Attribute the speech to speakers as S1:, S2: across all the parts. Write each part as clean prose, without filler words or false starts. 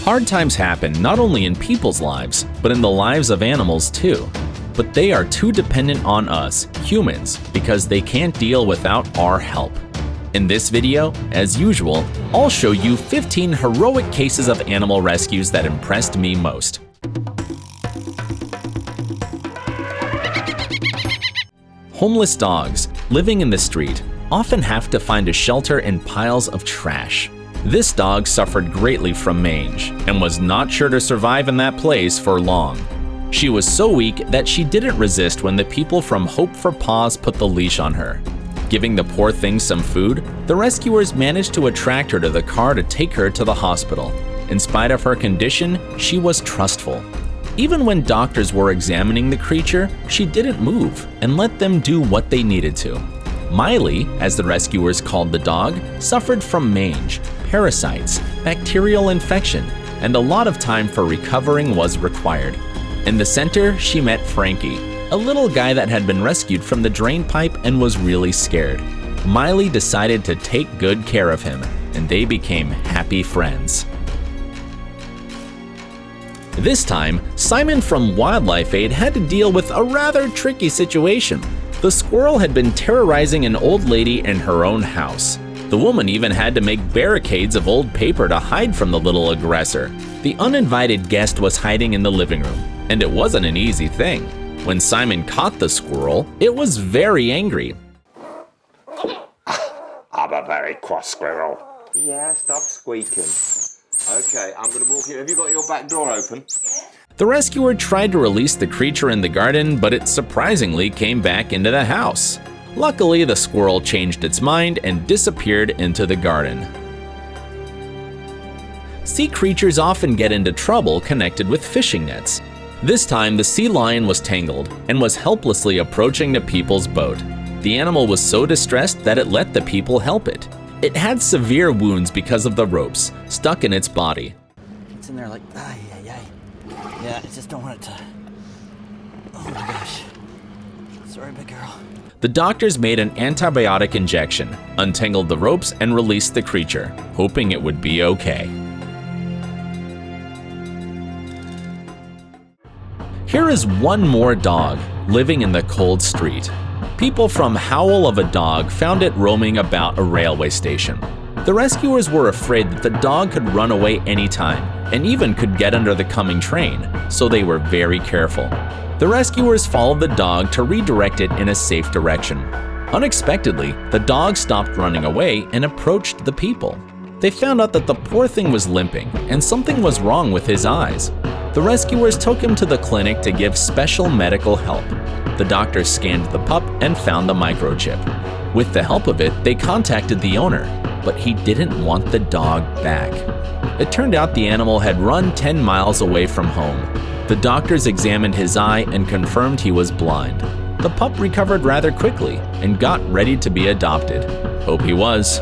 S1: Hard times happen not only in people's lives, but in the lives of animals too. But they are too dependent on us, humans, because they can't deal without our help. In this video, as usual, I'll show you 15 heroic cases of animal rescues that impressed me most. Homeless dogs, living in the street, often have to find a shelter in piles of trash. This dog suffered greatly from mange and was not sure to survive in that place for long. She was so weak that she didn't resist when the people from Hope for Paws put the leash on her. Giving the poor thing some food, the rescuers managed to attract her to the car to take her to the hospital. In spite of her condition, she was trustful. Even when doctors were examining the creature, she didn't move and let them do what they needed to. Miley, as the rescuers called the dog, suffered from mange, parasites, bacterial infection, and a lot of time for recovering was required. In the center, she met Frankie, a little guy that had been rescued from the drain pipe and was really scared. Miley decided to take good care of him, and they became happy friends. This time, Simon from Wildlife Aid had to deal with a rather tricky situation. The squirrel had been terrorizing an old lady in her own house. The woman even had to make barricades of old paper to hide from the little aggressor. The uninvited guest was hiding in the living room, and it wasn't an easy thing. When Simon caught the squirrel, it was very angry.
S2: I'm a very cross squirrel.
S3: Yeah, stop squeaking. Okay, I'm gonna walk in. Have you got your back door open?
S1: The rescuer tried to release the creature in the garden, but it surprisingly came back into the house. Luckily, the squirrel changed its mind and disappeared into the garden. Sea creatures often get into trouble connected with fishing nets. This time, the sea lion was tangled and was helplessly approaching the people's boat. The animal was so distressed that it let the people help it. It had severe wounds because of the ropes stuck in its body.
S4: It's in there like, yeah, I just don't want it to. Oh my gosh. Sorry, big girl.
S1: The doctors made an antibiotic injection, untangled the ropes, and released the creature, hoping it would be okay. Here is one more dog living in the cold street. People from Howl of a Dog found it roaming about a railway station. The rescuers were afraid that the dog could run away anytime and even could get under the coming train, so they were very careful. The rescuers followed the dog to redirect it in a safe direction. Unexpectedly, the dog stopped running away and approached the people. They found out that the poor thing was limping and something was wrong with his eyes. The rescuers took him to the clinic to give special medical help. The doctors scanned the pup and found the microchip. With the help of it, they contacted the owner, but he didn't want the dog back. It turned out the animal had run 10 miles away from home. The doctors examined his eye and confirmed he was blind. The pup recovered rather quickly and got ready to be adopted. Hope he was.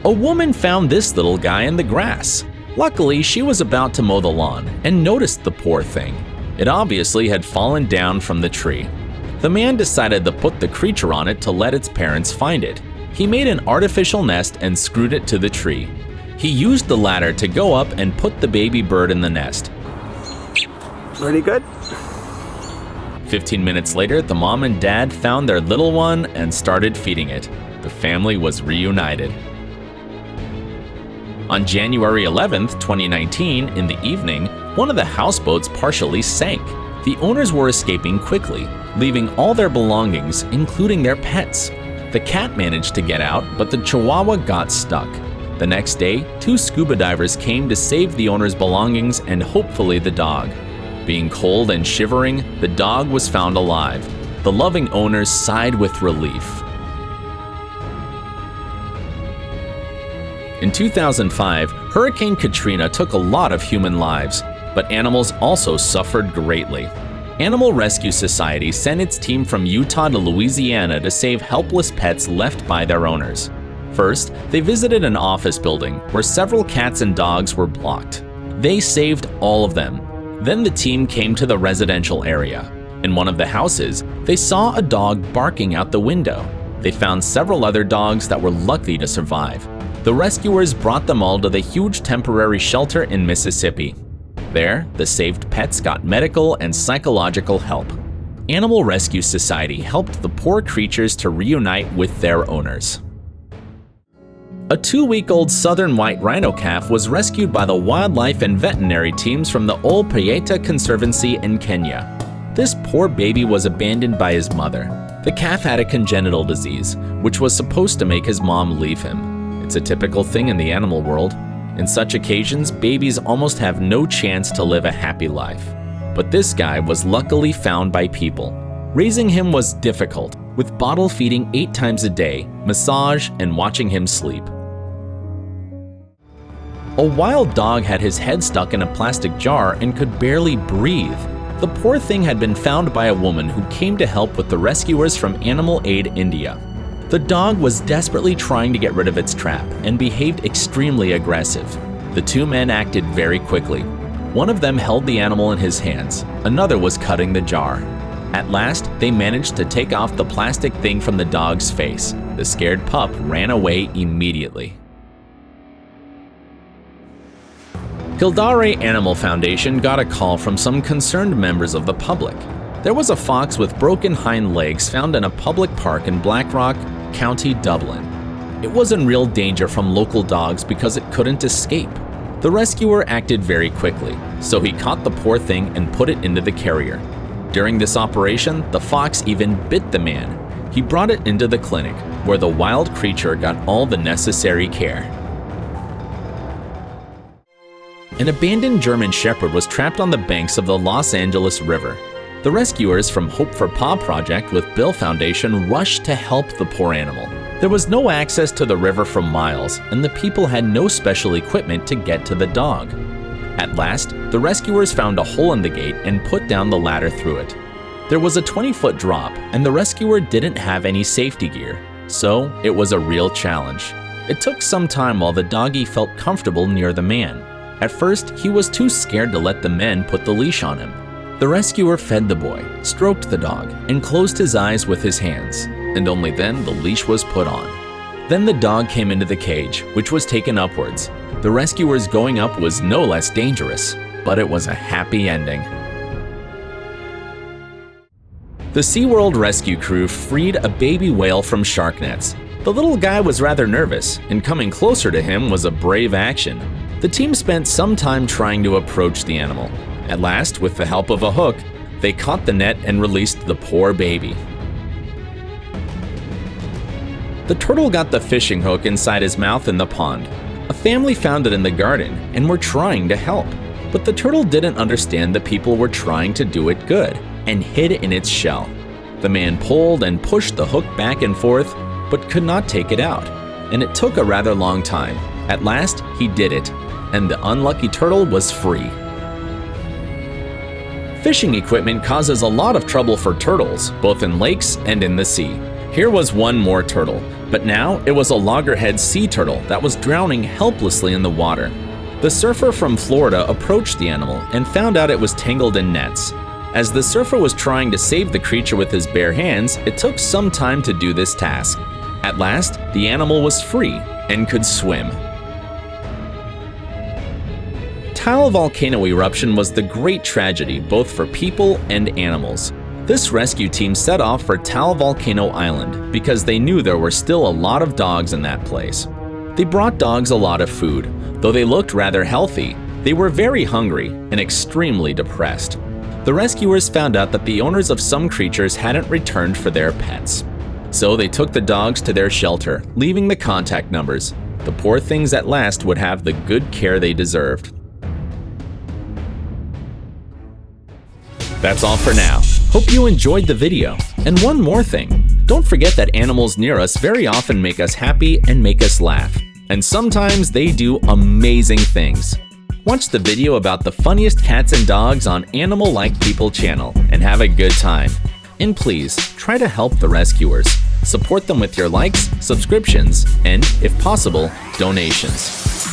S1: A woman found this little guy in the grass. Luckily, she was about to mow the lawn and noticed the poor thing. It obviously had fallen down from the tree. The man decided to put the creature on it to let its parents find it. He made an artificial nest and screwed it to the tree. He used the ladder to go up and put the baby bird in the nest.
S3: Pretty good.
S1: 15 minutes later, the mom and dad found their little one and started feeding it. The family was reunited. On January 11, 2019, in the evening, one of the houseboats partially sank. The owners were escaping quickly, leaving all their belongings, including their pets. The cat managed to get out, but the chihuahua got stuck. The next day, 2 scuba divers came to save the owner's belongings and hopefully the dog. Being cold and shivering, the dog was found alive. The loving owners sighed with relief. In 2005, Hurricane Katrina took a lot of human lives, but animals also suffered greatly. Animal Rescue Society sent its team from Utah to Louisiana to save helpless pets left by their owners. First, they visited an office building where several cats and dogs were blocked. They saved all of them. Then the team came to the residential area. In one of the houses, they saw a dog barking out the window. They found several other dogs that were lucky to survive. The rescuers brought them all to the huge temporary shelter in Mississippi. There, the saved pets got medical and psychological help. Animal Rescue Society helped the poor creatures to reunite with their owners. A 2-week-old southern white rhino calf was rescued by the wildlife and veterinary teams from the Ol Payeta Conservancy in Kenya. This poor baby was abandoned by his mother. The calf had a congenital disease, which was supposed to make his mom leave him. It's a typical thing in the animal world. In such occasions, babies almost have no chance to live a happy life. But this guy was luckily found by people. Raising him was difficult, with bottle feeding 8 times a day, massage, and watching him sleep. A wild dog had his head stuck in a plastic jar and could barely breathe. The poor thing had been found by a woman who came to help with the rescuers from Animal Aid India. The dog was desperately trying to get rid of its trap and behaved extremely aggressive. The 2 men acted very quickly. One of them held the animal in his hands, another was cutting the jar. At last, they managed to take off the plastic thing from the dog's face. The scared pup ran away immediately. Kildare Animal Foundation got a call from some concerned members of the public. There was a fox with broken hind legs found in a public park in Blackrock, County Dublin. It was in real danger from local dogs because it couldn't escape. The rescuer acted very quickly, so he caught the poor thing and put it into the carrier. During this operation, the fox even bit the man. He brought it into the clinic, where the wild creature got all the necessary care. An abandoned German Shepherd was trapped on the banks of the Los Angeles River. The rescuers from Hope for Paw Project with Bill Foundation rushed to help the poor animal. There was no access to the river for miles, and the people had no special equipment to get to the dog. At last, the rescuers found a hole in the gate and put down the ladder through it. There was a 20-foot drop, and the rescuer didn't have any safety gear, so it was a real challenge. It took some time while the doggy felt comfortable near the man. At first, he was too scared to let the men put the leash on him. The rescuer fed the boy, stroked the dog, and closed his eyes with his hands, and only then the leash was put on. Then the dog came into the cage, which was taken upwards. The rescuers going up was no less dangerous, but it was a happy ending. The SeaWorld rescue crew freed a baby whale from shark nets. The little guy was rather nervous, and coming closer to him was a brave action. The team spent some time trying to approach the animal. At last, with the help of a hook, they caught the net and released the poor baby. The turtle got the fishing hook inside his mouth in the pond. A family found it in the garden and were trying to help, but the turtle didn't understand that people were trying to do it good and hid in its shell. The man pulled and pushed the hook back and forth, but could not take it out, and it took a rather long time. At last, he did it, and the unlucky turtle was free. Fishing equipment causes a lot of trouble for turtles, both in lakes and in the sea. Here was one more turtle, but now it was a loggerhead sea turtle that was drowning helplessly in the water. The surfer from Florida approached the animal and found out it was tangled in nets. As the surfer was trying to save the creature with his bare hands, it took some time to do this task. At last, the animal was free and could swim. Taal volcano eruption was the great tragedy both for people and animals. This rescue team set off for Taal Volcano Island because they knew there were still a lot of dogs in that place. They brought dogs a lot of food. Though they looked rather healthy, they were very hungry and extremely depressed. The rescuers found out that the owners of some creatures hadn't returned for their pets. So they took the dogs to their shelter, leaving the contact numbers. The poor things at last would have the good care they deserved. That's all for now. Hope you enjoyed the video. And one more thing, don't forget that animals near us very often make us happy and make us laugh. And sometimes they do amazing things. Watch the video about the funniest cats and dogs on Animal Like People channel and have a good time. And please, try to help the rescuers. Support them with your likes, subscriptions, and, if possible, donations.